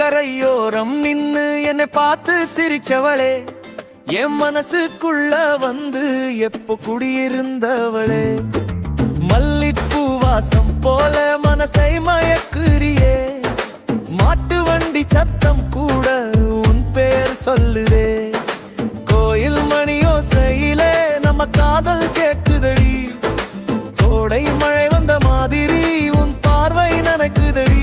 கரையோரம் நின்னு என்னை பார்த்து சிரிச்சவளே, என் மனசுக்குள்ள வந்து எப்போ குடியிருந்தவளே, மல்லிப்பூ வாசம் போல மனசை மயக்குறியே, மாட்டு வண்டி சத்தம் கூட உன் பேர் சொல்லுதே, கோயில் மணியோசையிலே நம்ம காதல் கேக்குதடி, கோடை மழை வந்த மாதிரி உன் பார்வை நனக்குதடி.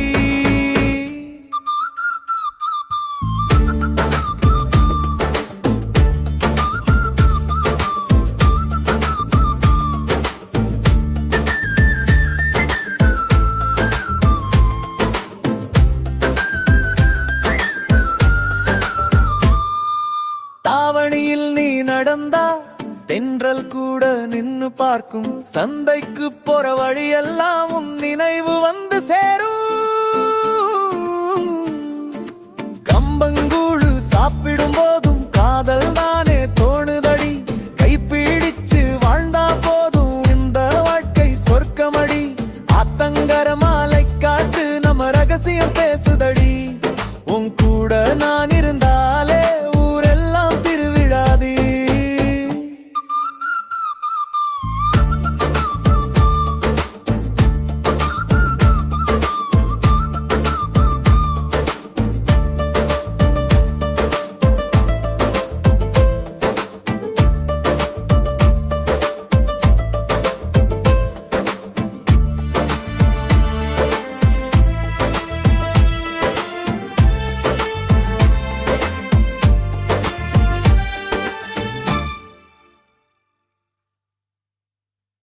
தாவணியில் நீ நடந்தா தென்றல் கூட நின்னு பார்க்கும், சந்தைக்கு போற வழியெல்லாம் உன் நினைவு வந்து சேரும், கம்பங்கூழு சாப்பிடும் போதும் காதல் தான்